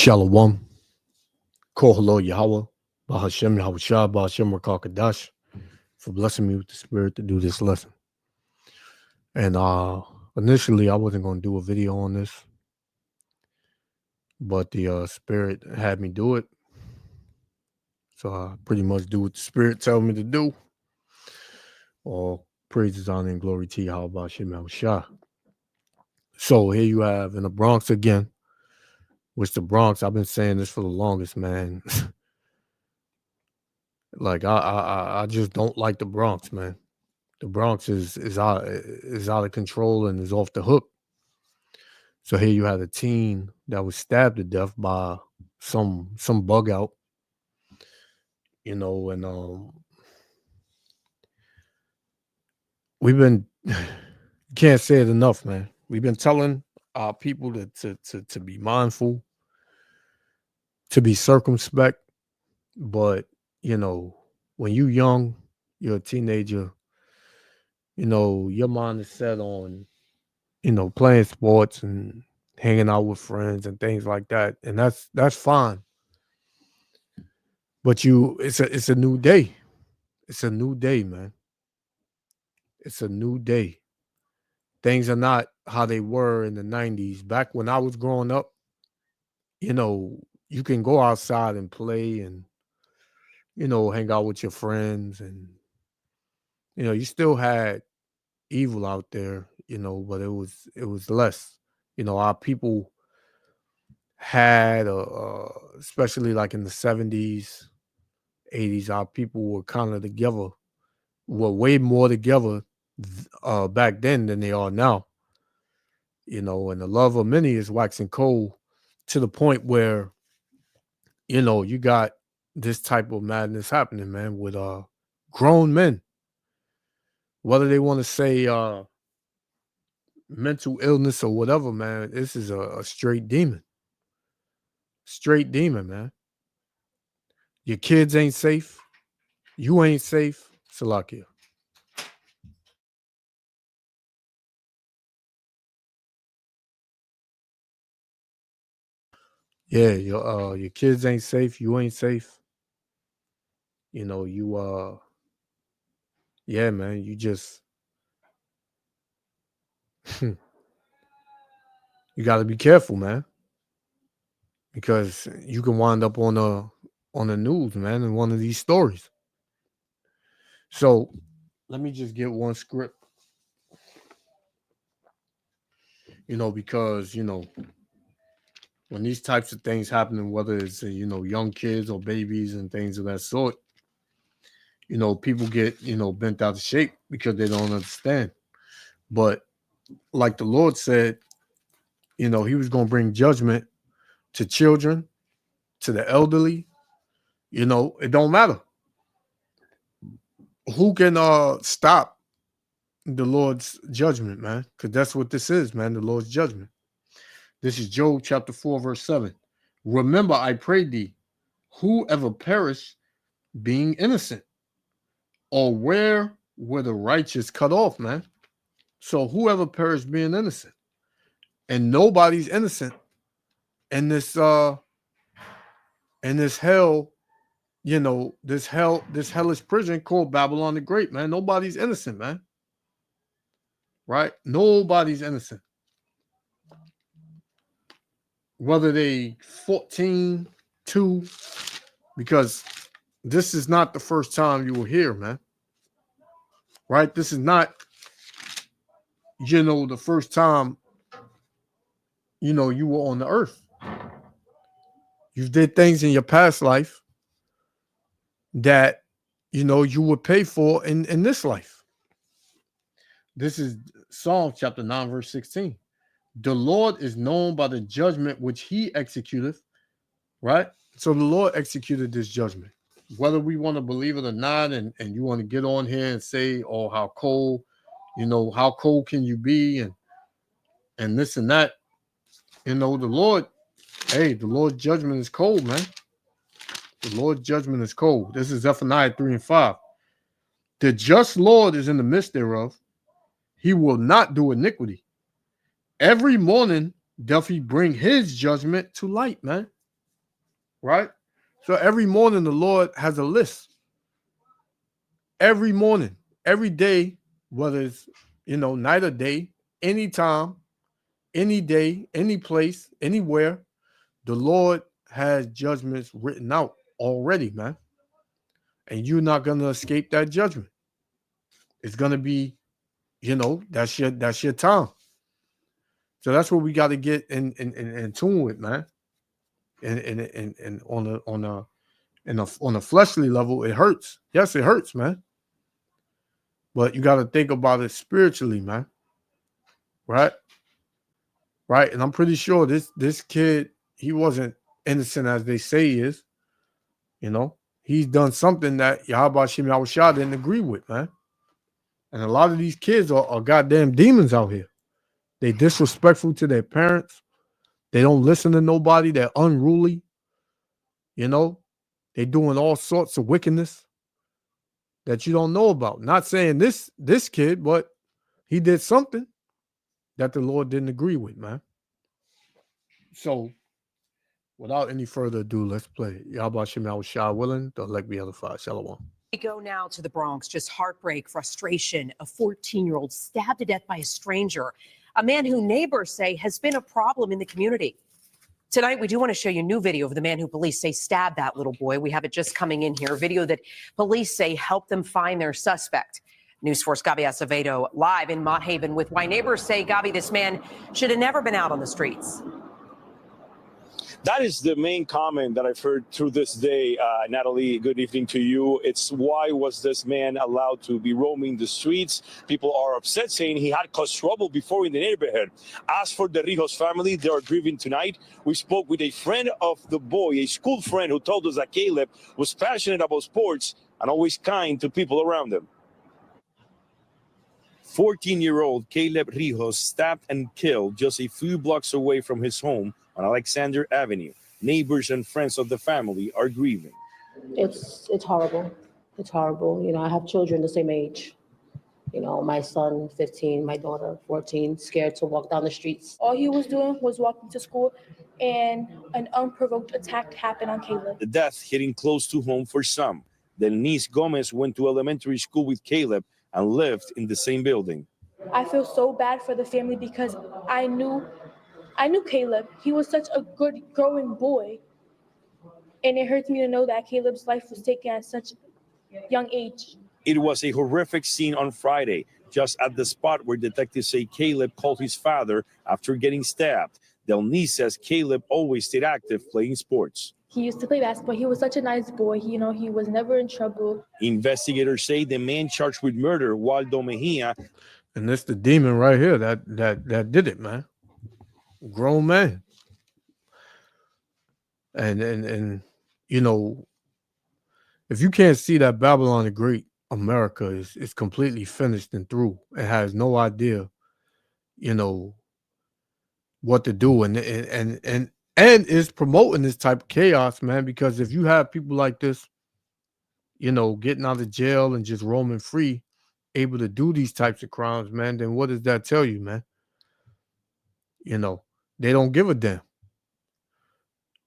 Shalom. Kohalo Yahweh. Bahashem Yahushua. Bahashem Rakakadash. For blessing me with the spirit to do this lesson. And initially I wasn't going to do a video on this, but the spirit had me do it. So I pretty much do what the spirit tells me to do. All praises, honor, and glory to Yahweh Bahashem Yahushua. So here you have in the Bronx again, which the Bronx, I've been saying this for the longest, man. Like I just don't like the Bronx, man. The Bronx is out of control and is off the hook. So here you had a teen that was stabbed to death by some bug out, and we've been can't say it enough, man. We've been telling our people to be mindful, to be circumspect, but when you young, you're a teenager, your mind is set on playing sports and hanging out with friends and things like that. And that's fine. But it's a new day. It's a new day, man. It's a new day. Things are not how they were in the 90s. Back when I was growing up, you can go outside and play and, hang out with your friends. And, you still had evil out there, but it was less. Our people had especially like in the 70s, 80s, our people were kind of together, were way more together back then than they are now. And the love of many is waxing cold to the point where you got this type of madness happening, man, with grown men, whether they want to say mental illness or whatever, man. This is a straight demon. Straight demon, man. Your kids ain't safe. You ain't safe. Salakia. Yeah, your kids ain't safe. You ain't safe. Yeah, man. You just you got to be careful, man, because you can wind up on the news, man, in one of these stories. So let me just get one script, because when these types of things happen, whether it's young kids or babies and things of that sort, people get bent out of shape because they don't understand. But like the Lord said, he was going to bring judgment to children, to the elderly. It don't matter who can stop the Lord's judgment, man, because that's what this is, man. The Lord's judgment. This is Job chapter 4, verse 7. Remember, I pray thee, whoever perish being innocent, or where were the righteous cut off, man? So whoever perished being innocent, and nobody's innocent in this hell, this hellish prison called Babylon the Great, man. Nobody's innocent, man. Right? Nobody's innocent. Whether they 14, 2, because this is not the first time you were here, man. Right? This is not, the first time, you were on the earth. You did things in your past life that, you would pay for in this life. This is Psalm chapter 9, verse 16. The Lord is known by the judgment which he executeth, right? So the Lord executed this judgment. Whether we want to believe it or not, and you want to get on here and say, oh, how cold, how cold can you be, and this and that, the Lord, the Lord's judgment is cold, man. The Lord's judgment is cold. This is Zephaniah 3 and 5. The just Lord is in the midst thereof. He will not do iniquity. Every morning doth he bring his judgment to light, man. right? So every morning the Lord has a list. Every morning, every day, whether it's night or day, anytime, any day, any place, anywhere, the Lord has judgments written out already, man. And you're not gonna escape that judgment. It's gonna be, that's your time. So that's what we got to get in tune with, man. And on a fleshly level, it hurts. Yes, it hurts, man. But you got to think about it spiritually, man. Right, right. And I'm pretty sure this kid, he wasn't innocent as they say he is. He's done something that Yahweh Shem Yahushua didn't agree with, man. And a lot of these kids are goddamn demons out here. They disrespectful to their parents. They don't listen to nobody. They're unruly. They doing all sorts of wickedness that you don't know about. Not saying this kid, but he did something that the Lord didn't agree with, man. So, without any further ado, let's play. Yahweh Shem Yahushua willing, the elect be edified. Shalom. We go now to the Bronx. Just heartbreak, frustration. A 14-year-old stabbed to death by a stranger, a man who neighbors say has been a problem in the community. Tonight, we do want to show you new video of the man who police say stabbed that little boy. We have it just coming in here. Video that police say helped them find their suspect. News Force Gabi Acevedo live in Mott Haven with why neighbors say, Gabi, this man should have never been out on the streets. That is the main comment that I've heard through this day. Natalie, good evening to you. It's why was this man allowed to be roaming the streets? People are upset, saying he had caused trouble before in the neighborhood. As for the Rijos family, they are grieving tonight. We spoke with a friend of the boy, a school friend, who told us that Caleb was passionate about sports and always kind to people around him. 14-year-old Caleb Rijos stabbed and killed just a few blocks away from his home on Alexander Avenue. Neighbors and friends of the family are grieving. It's horrible. It's horrible. I have children the same age. My son, 15, my daughter, 14, scared to walk down the streets. All he was doing was walking to school, and an unprovoked attack happened on Caleb. The death hitting close to home for some. Denise Gomez went to elementary school with Caleb and lived in the same building. I feel so bad for the family because I knew Caleb. He was such a good growing boy. And it hurts me to know that Caleb's life was taken at such a young age. It was a horrific scene on Friday, just at the spot where detectives say Caleb called his father after getting stabbed. Delnice says Caleb always stayed active playing sports. He used to play basketball. He was such a nice boy. He was never in trouble. Investigators say the man charged with murder, Waldo Mejia. And that's the demon right here that did it, man. Grown man. And if you can't see that Babylon the Great, America is completely finished and through. It has no idea, what to do, and is promoting this type of chaos, man. Because if you have people like this, getting out of jail and just roaming free, able to do these types of crimes, man, then what does that tell you, man? They don't give a damn.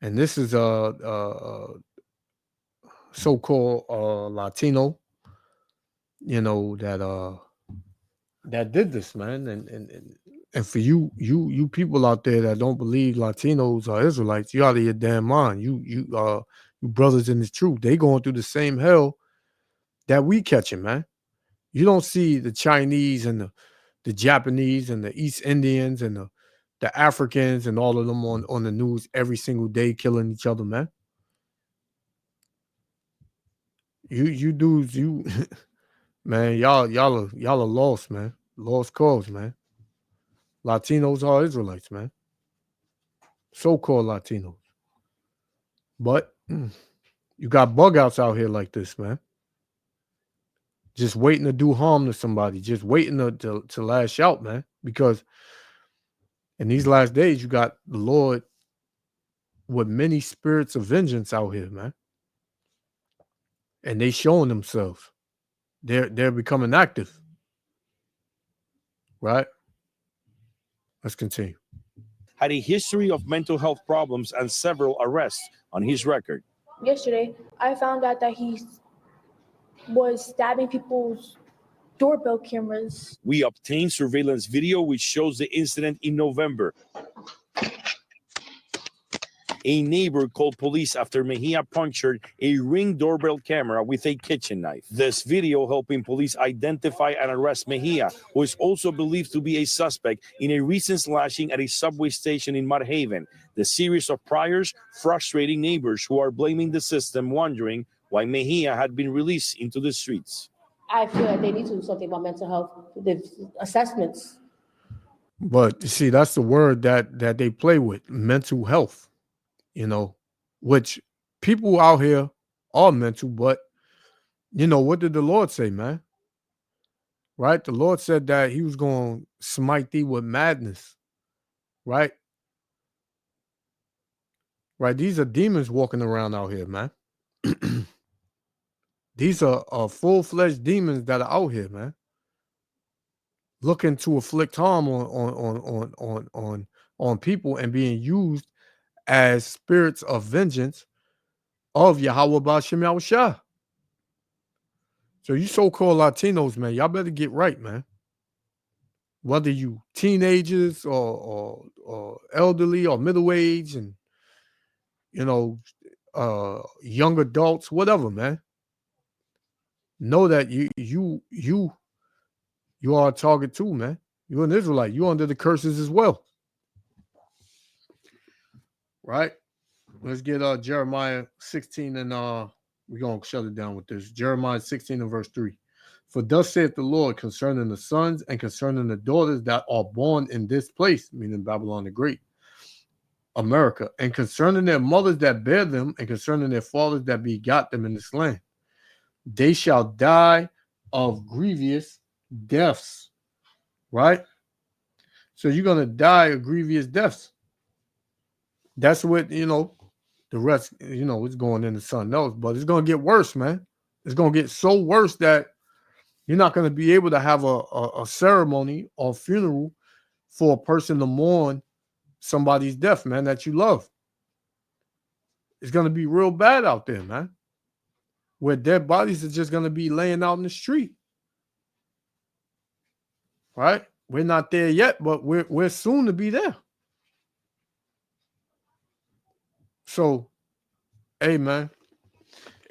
And this is a so-called Latino, that did this, man. And for you people out there that don't believe Latinos are Israelites, you out of your damn mind. You brothers in the truth, they going through the same hell that we catching, man. You don't see the Chinese and the Japanese and the East Indians and the Africans and all of them on the news every single day killing each other, man. You dudes, man, y'all are lost, man. Lost cause, man. Latinos are Israelites, man. So-called Latinos. But you got bug outs out here like this, man. Just waiting to do harm to somebody. Just waiting to lash out, man. Because in these last days, you got the Lord with many spirits of vengeance out here, man. And they showing themselves. They're becoming active. Right? Let's continue. had a history of mental health problems and several arrests on his record. Yesterday, I found out that he was stabbing people's doorbell cameras. We obtained surveillance video which shows the incident in November. A neighbor called police after Mejia punctured a Ring doorbell camera with a kitchen knife. This video helping police identify and arrest Mejia, who is also believed to be a suspect in a recent slashing at a subway station in Mud Haven. The series of priors frustrating neighbors who are blaming the system, wondering why Mejia had been released into the streets. I feel like they need to do something about mental health, the assessments. But you see, that's the word that they play with, mental health. You know, which people out here are mental, but you know, what did the Lord say, man? Right? The Lord said that he was going to smite thee with madness. Right? Right? These are demons walking around out here, man. These are full-fledged demons that are out here, man. Looking to afflict harm on people and being used as spirits of vengeance of Yahweh Ba'ashem Yahushua. So you so-called Latinos, man, y'all better get right, man. Whether you teenagers or elderly or middle-aged and, you know, young adults, whatever, man. Know that you are a target too, man. You're an Israelite. You're under the curses as well. Right? Let's get Jeremiah 16 and we're going to shut it down with this. Jeremiah 16 and verse 3. For thus saith the Lord concerning the sons and concerning the daughters that are born in this place, meaning Babylon the Great, America, and concerning their mothers that bear them, and concerning their fathers that begot them in this land. They shall die of grievous deaths. Right? So you're going to die of grievous deaths. That's what, you know, the rest, you know, it's going into something else, but it's going to get worse, man. It's going to get so worse that you're not going to be able to have a ceremony or funeral for a person to mourn somebody's death, man, that you love. It's going to be real bad out there, man, where dead bodies are just going to be laying out in the street. Right? We're not there yet, but we're soon to be there. So, hey, man,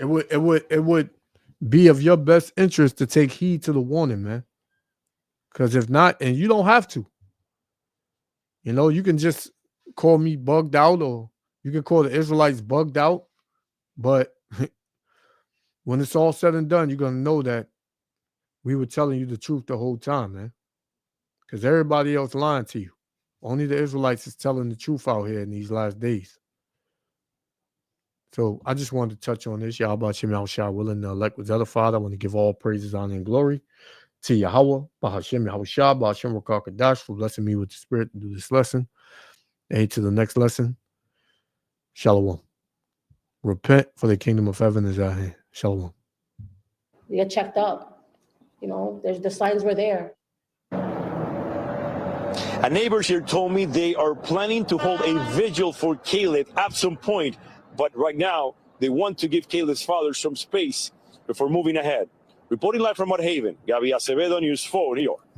it would be of your best interest to take heed to the warning, man. Because if not, and you don't have to, you know, you can just call me bugged out, or you can call the Israelites bugged out. But when it's all said and done, you're going to know that we were telling you the truth the whole time, man. Because everybody else lying to you. Only the Israelites is telling the truth out here in these last days. So I just wanted to touch on this. Yahweh Ba'ashem Yahushua, willing to elect with other Father. I want to give all praises, honor, and glory to Yahweh Ba'ashem Yahushua, Ba'ashem Rakar Kadash, for blessing me with the Spirit to do this lesson. And to the next lesson. Shalom. Repent, for the kingdom of heaven is at hand. Shalom. They get checked up. You know, the signs were there. And neighbors here told me they are planning to hold a vigil for Caleb at some point. But right now, they want to give Caleb's father some space before moving ahead. Reporting live from Mud Haven, Gaby Acevedo, News 4, New York.